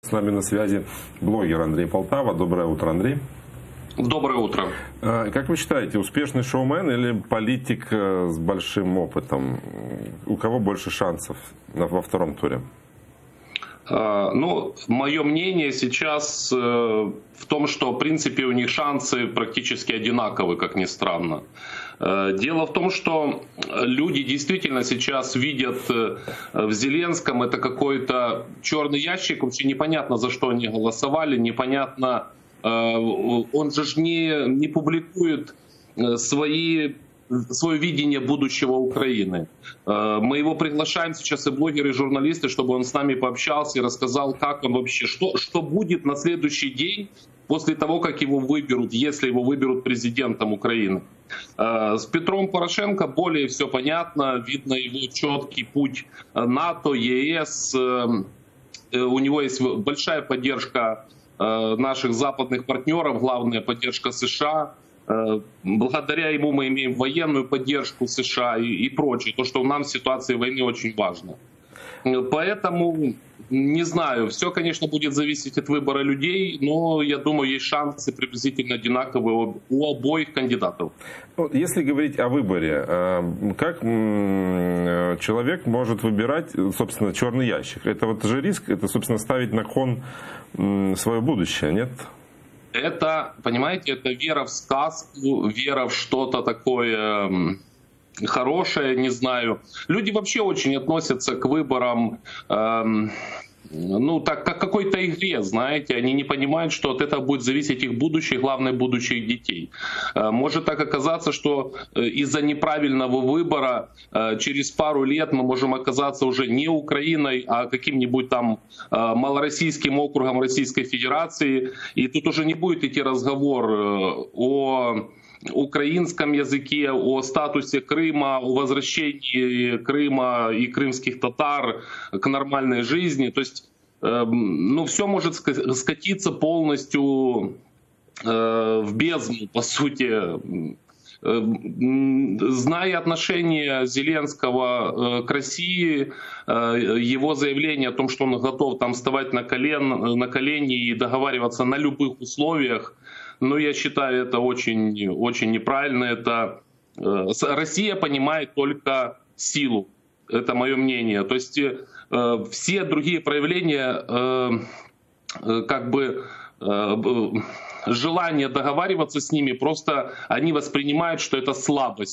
С нами на связи блогер Андрей Полтава. Доброе утро, Андрей. Доброе утро. Как вы считаете, успешный шоумен или политик с большим опытом? У кого больше шансов во втором туре? Ну, мое мнение сейчас в том, что в принципе у них шансы практически одинаковы, как ни странно. Дело в том, что люди действительно сейчас видят в Зеленском это какой-то черный ящик, вообще непонятно, за что они голосовали, непонятно, он же не публикует свое видение будущего Украины. Мы его приглашаем сейчас, и блогеры, и журналисты, чтобы он с нами пообщался и рассказал, как он вообще, что будет на следующий день после того, как его выберут, если его выберут президентом Украины. С Петром Порошенко более все понятно, видно его четкий путь НАТО, ЕС, у него есть большая поддержка наших западных партнеров, главная поддержка США. Благодаря ему мы имеем военную поддержку США и прочее, то, что нам в ситуации войны очень важно. Поэтому, не знаю, все, конечно, будет зависеть от выбора людей, но я думаю, есть шансы приблизительно одинаковые у обоих кандидатов. Если говорить о выборе, как человек может выбирать, собственно, черный ящик? Это вот же риск, это, собственно, ставить на кон свое будущее, нет? Это, понимаете, это вера в сказку, вера в что-то такое хорошее, не знаю. Люди вообще очень относятся к выборам, ну, так как к какой-то игре, знаете. Они не понимают, что от этого будет зависеть их будущее, главное, будущее их детей. Может так оказаться, что из-за неправильного выбора через пару лет мы можем оказаться уже не Украиной, а каким-нибудь там малороссийским округом Российской Федерации. И тут уже не будет идти разговор о украинском языке, о статусе Крыма, о возвращении Крыма и крымских татар к нормальной жизни. То есть, ну, все может скатиться полностью в бездну, по сути. Зная отношение Зеленского к России, его заявление о том, что он готов там вставать на колени и договариваться на любых условиях, но я считаю, это очень, очень неправильно. Это Россия понимает только силу. Это мое мнение. То есть все другие проявления, как бы желание договариваться с ними, просто они воспринимают, что это слабость.